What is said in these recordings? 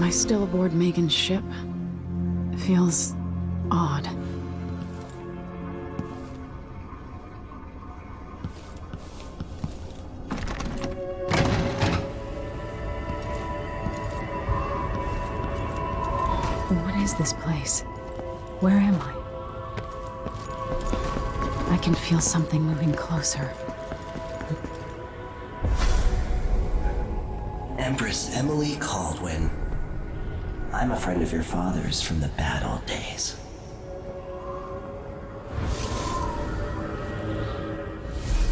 I still aboard Megan's ship? It feels odd. What is this place? Where am I? I can feel something moving closer. Empress Emily Caldwin. I'm a friend of your father's from the bad old days.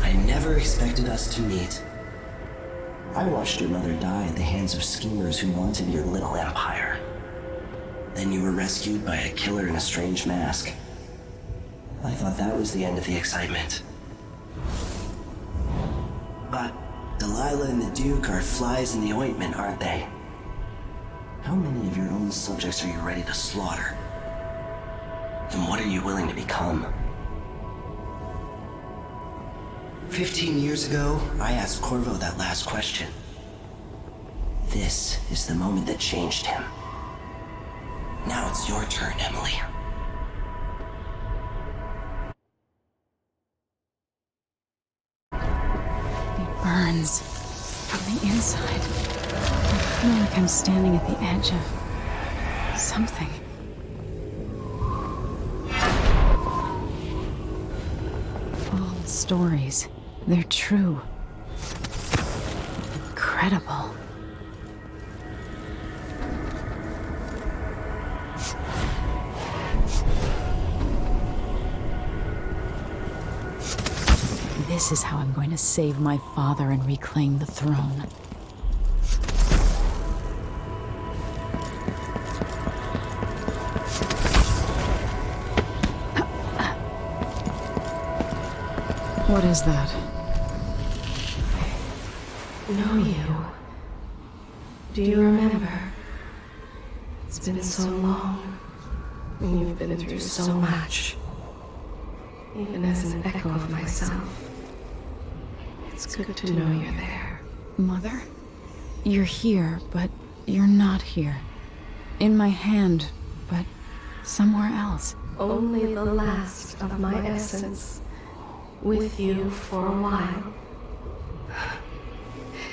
I never expected us to meet. I watched your mother die at the hands of schemers who wanted your little empire. Then you were rescued by a killer in a strange mask. I thought that was the end of the excitement. But Delilah and the Duke are flies in the ointment, aren't they? How many of your own subjects are you ready to slaughter? And what are you willing to become? 15 years ago, I asked Corvo that last question. This is the moment that changed him. Now it's your turn, Emily. It burns from the inside. I feel like I'm standing at the edge of something. All the stories, they're true. Incredible. This is how I'm going to save my father and reclaim the throne. What is that? Know you. Do you remember? It's been so long, and you've been through so much. Even as an echo of myself, it's good to know you're there. Mother? You're here, but you're not here. In my hand, but somewhere else. Only the last of my essence, with you for a while.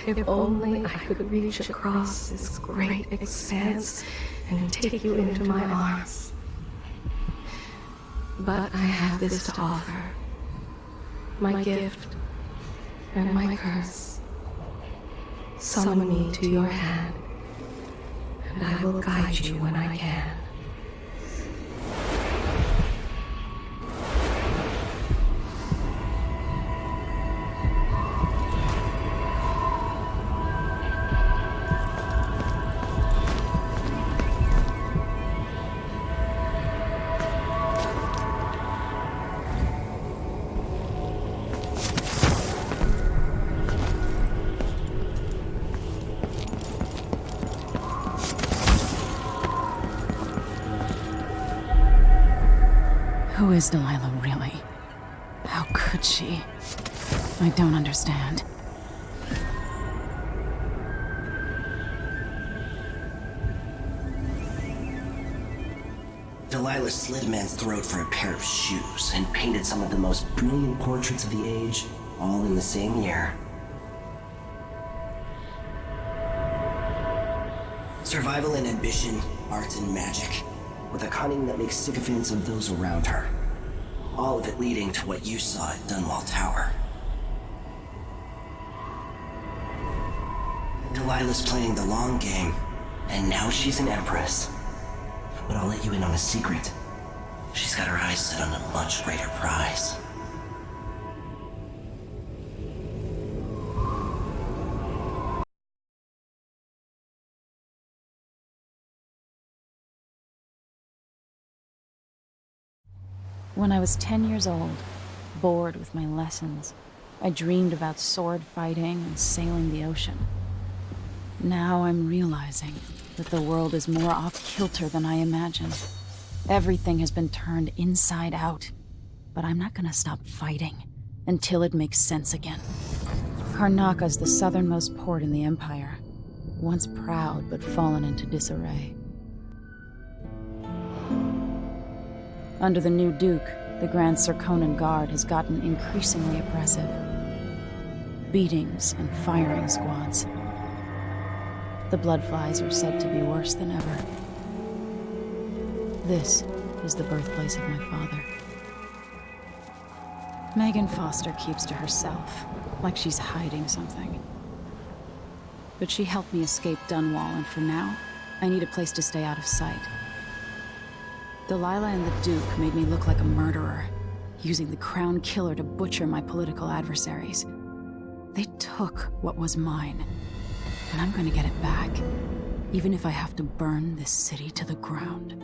If only I could reach across this great expanse and take you into my arms. But I have this to offer. My gift and my curse. Summon me to your hand, and I will guide you when I can. Who is Delilah really? How could she? I don't understand. Delilah slit a man's throat for a pair of shoes and painted some of the most brilliant portraits of the age, all in the same year. Survival and ambition, art and magic, with a cunning that makes sycophants of those around her. All of it leading to what you saw at Dunwall Tower. Delilah's playing the long game, and now she's an empress. But I'll let you in on a secret. She's got her eyes set on a much greater prize. When I was 10 years old, bored with my lessons, I dreamed about sword fighting and sailing the ocean. Now I'm realizing that the world is more off-kilter than I imagined. Everything has been turned inside out, but I'm not gonna stop fighting until it makes sense again. Karnaka's the southernmost port in the Empire. once proud but fallen into disarray. Under the new Duke, the Grand Serkonan Guard has gotten increasingly oppressive. Beatings and firing squads. The Bloodflies are said to be worse than ever. This is the birthplace of my father. Megan Foster keeps to herself, like she's hiding something. But she helped me escape Dunwall, and for now, I need a place to stay out of sight. Delilah and the Duke made me look like a murderer, using the Crown Killer to butcher my political adversaries. They took what was mine, and I'm gonna get it back, even if I have to burn this city to the ground.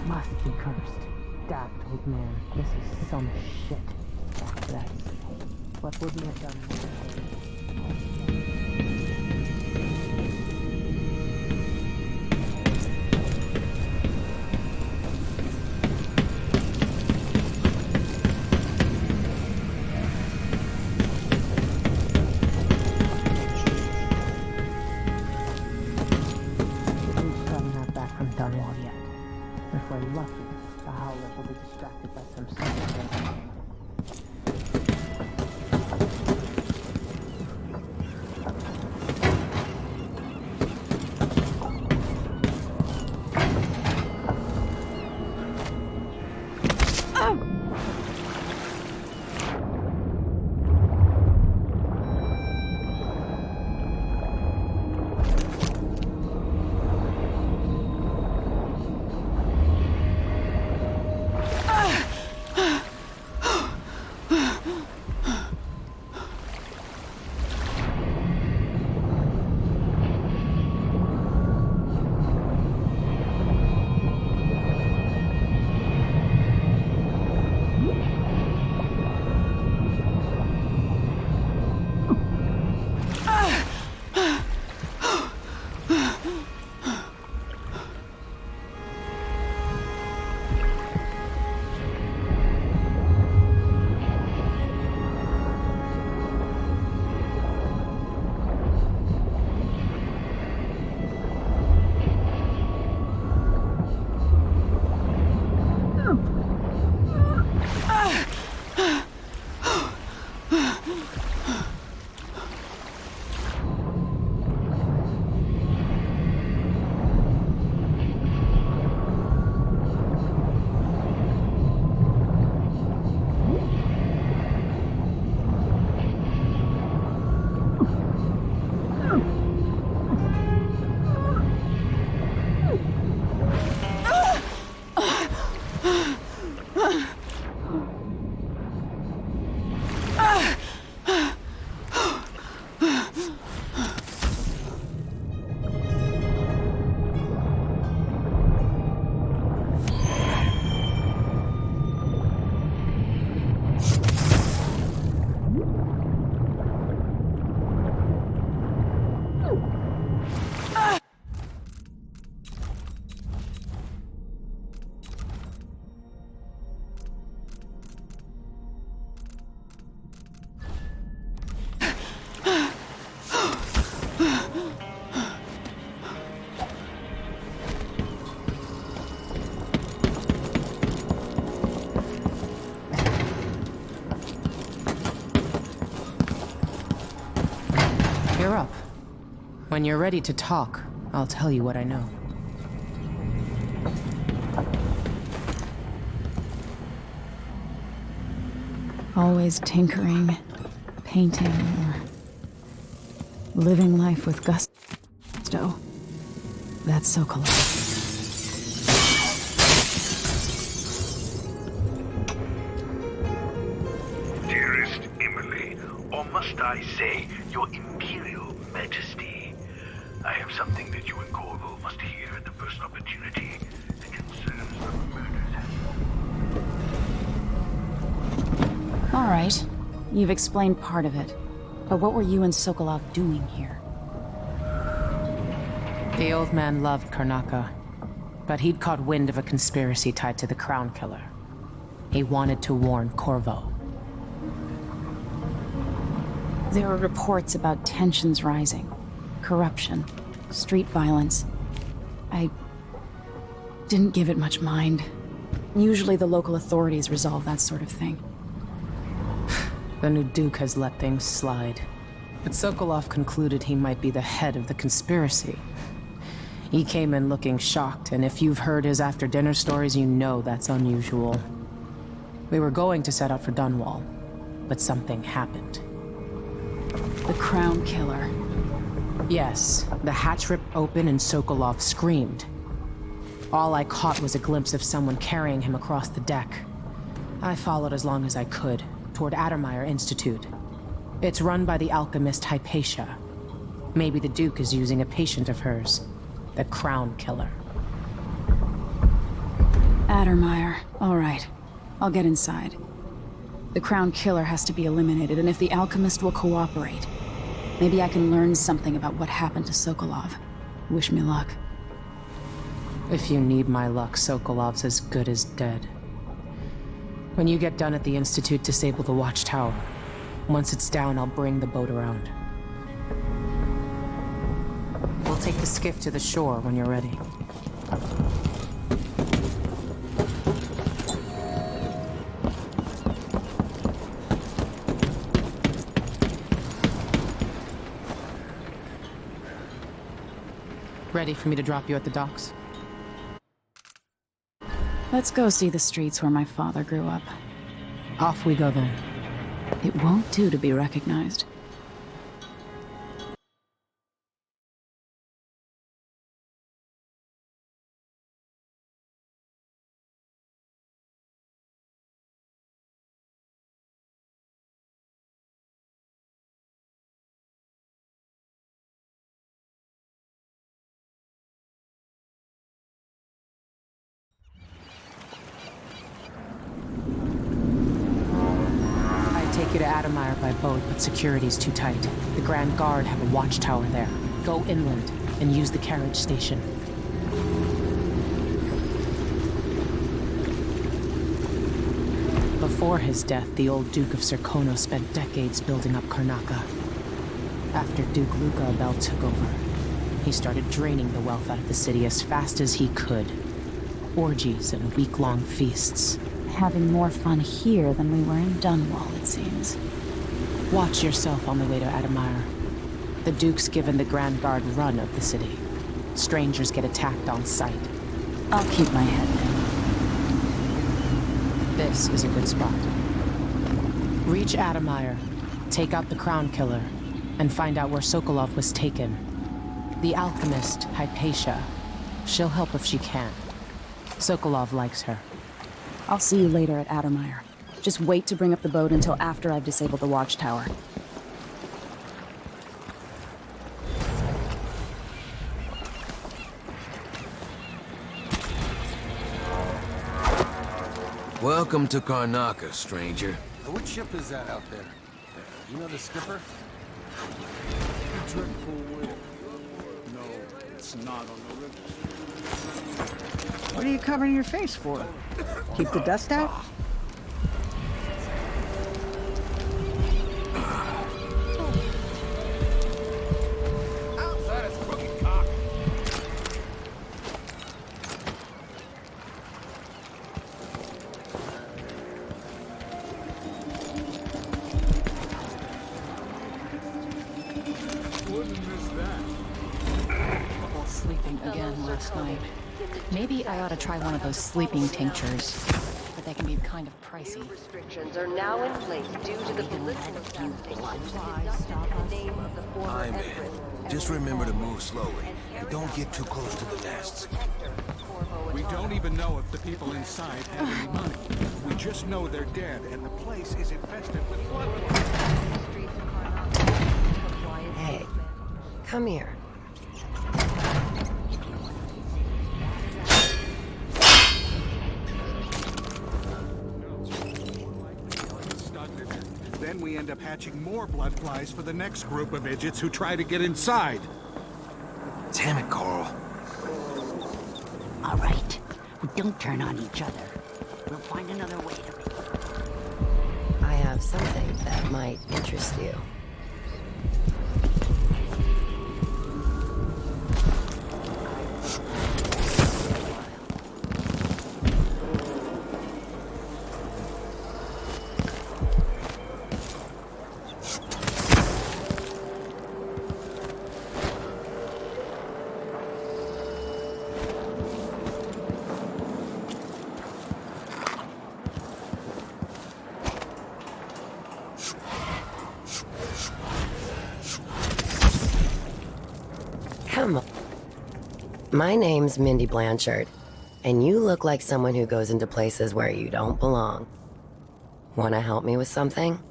Must be cursed. Daft old man, this is some shit. That's what would we have done? Who's probably not back from Dunwall yet? If we're lucky, the Howlers will be distracted by some something. You're up. When you're ready to talk, I'll tell you what I know. Always tinkering, painting, or living life with gusto. That's Sokolov. Dearest Emily, or must I say, Your Imperial Majesty, I have something that you and Corvo must hear at the first opportunity. It concerns the murders. All right, you've explained part of it. But what were you and Sokolov doing here? The old man loved Karnaka, but he'd caught wind of a conspiracy tied to the Crown Killer. He wanted to warn Corvo. There were reports about tensions rising, corruption, street violence. I didn't give it much mind. Usually the local authorities resolve that sort of thing. The new Duke has let things slide. But Sokolov concluded he might be the head of the conspiracy. He came in looking shocked, and if you've heard his after-dinner stories, you know that's unusual. We were going to set out for Dunwall, but something happened. The Crown Killer. Yes, the hatch ripped open and Sokolov screamed. All I caught was a glimpse of someone carrying him across the deck. I followed as long as I could, toward Addermeyer Institute. It's run by the alchemist Hypatia. Maybe the Duke is using a patient of hers, the Crown Killer. Addermeyer. All right. I'll get inside. The Crown Killer has to be eliminated, and if the alchemist will cooperate, maybe I can learn something about what happened to Sokolov. Wish me luck. If you need my luck, Sokolov's as good as dead. When you get done at the Institute, disable the watchtower. Once it's down, I'll bring the boat around. We'll take the skiff to the shore when you're ready. Ready for me to drop you at the docks? Let's go see the streets where my father grew up. Off we go then. It won't do to be recognized. Take you to Addermeyer by boat, but security's too tight. The Grand Guard have a watchtower there. Go inland and use the carriage station. Before his death, the old Duke of Serkono spent decades building up Karnaka. After Duke Luca Abel took over, he started draining the wealth out of the city as fast as he could. Orgies and week-long feasts. Having more fun here than we were in Dunwall, it seems. Watch yourself on the way to Addermeyer. The Duke's given the Grand Guard run of the city. Strangers get attacked on sight. I'll keep my head down. This is a good spot. Reach Addermeyer, take out the Crown Killer, and find out where Sokolov was taken. The alchemist, Hypatia. She'll help if she can. Sokolov likes her. I'll see you later at Addermeyer. Just wait to bring up the boat until after I've disabled the watchtower. Welcome to Karnaka, stranger. Which ship is that out there? You know the skipper? Dreadful wind. No, it's not on the river. What are you covering your face for? Keep the dust out? Outside is crooked cock. Wouldn't miss that. Sleeping again last night. Maybe I ought to try one of those sleeping tinctures. But they can be kind of pricey. Restrictions are now in place due to the political assassination conducted in the name of the former I'm Empress. in. Just remember to move slowly, and don't get too close to the nests. We don't even know if the people inside have any money. We just know they're dead, and the place is infested with bloodlines. Hey, come here. Then we end up hatching more blood flies for the next group of idiots who try to get inside. Damn it, Carl. All right. Don't turn on each other. We'll find another way to... I have something that might interest you. Come on. My name's Mindy Blanchard, and you look like someone who goes into places where you don't belong. Want to help me with something?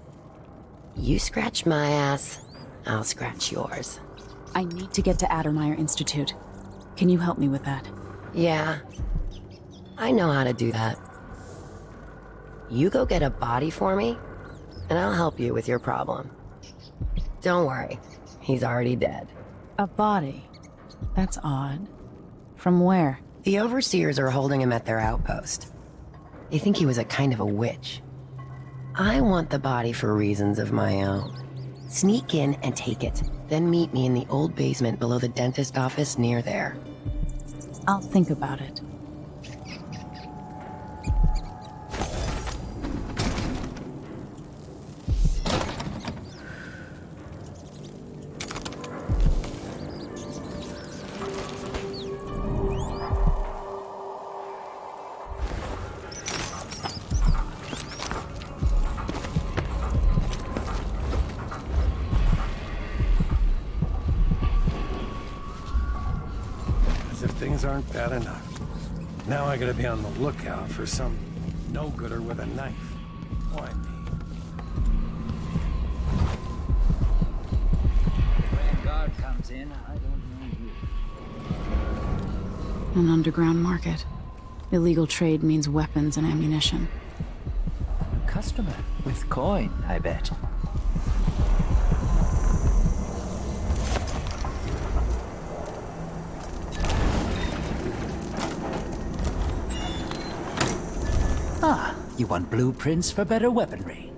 You scratch my ass, I'll scratch yours. I need to get to Addermeyer Institute. Can you help me with that? Yeah, I know how to do that. You go get a body for me, and I'll help you with your problem. Don't worry, he's already dead. A body? That's odd. From where? The overseers are holding him at their outpost. They think he was a kind of a witch. I want the body for reasons of my own. Sneak in and take it, then meet me in the old basement below the dentist office near there. I'll think about it. Things aren't bad enough. Now I gotta be on the lookout for some no-gooder with a knife. Why me? When guard comes in, I don't know you. An underground market. Illegal trade means weapons and ammunition. A customer with coin, I bet. Ah, you want blueprints for better weaponry.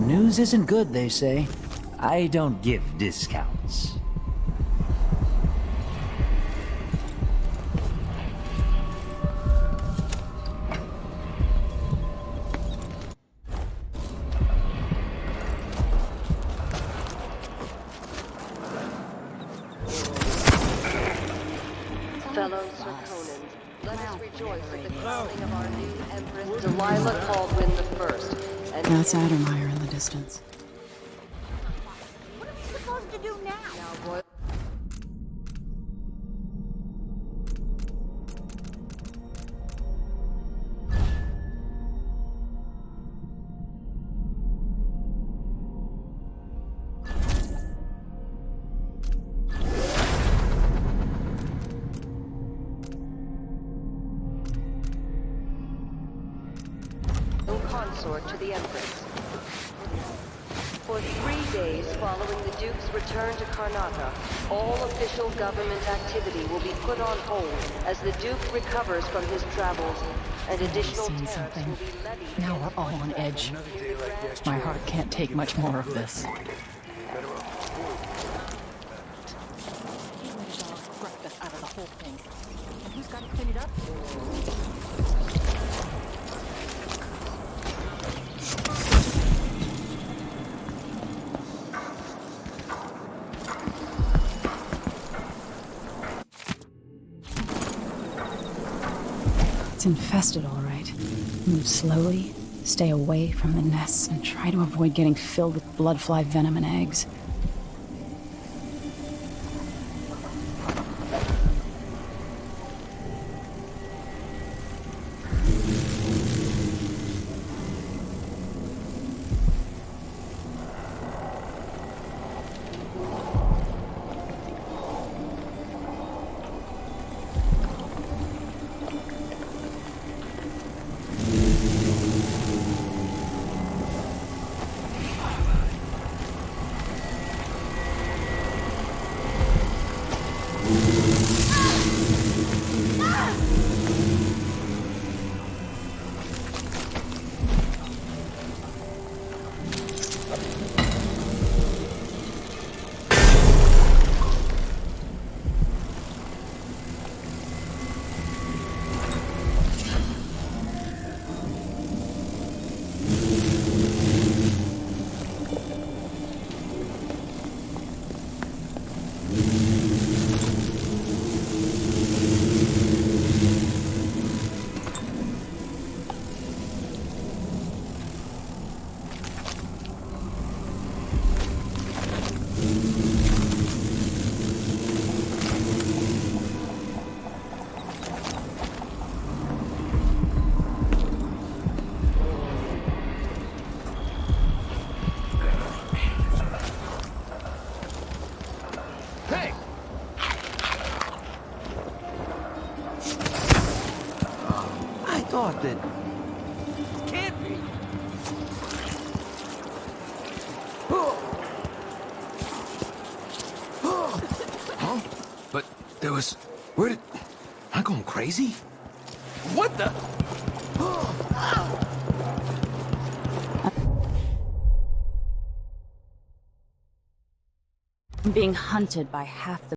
News isn't good, they say. I don't give discounts. Fellow Serkonans, let us rejoice at the crowning of our new Empress Delilah Caldwin I. And That's Addermeyer in the distance. What are we supposed to do now? Royal consort to the Empress. For 3 days following the Duke's return to Karnataka, all official government activity will be put on hold as the Duke recovers from his travels, and additional Seen tariffs something. will be levied. Now we're all on edge. My heart can't take much more of this. Out of the whole thing. And who's got to clean it up? It's infested, all right. Move slowly, stay away from the nests, and try to avoid getting filled with bloodfly venom and eggs. Thought that... Can't be. Huh? But there was... Where did... Am I going crazy? What the... I'm being hunted by half the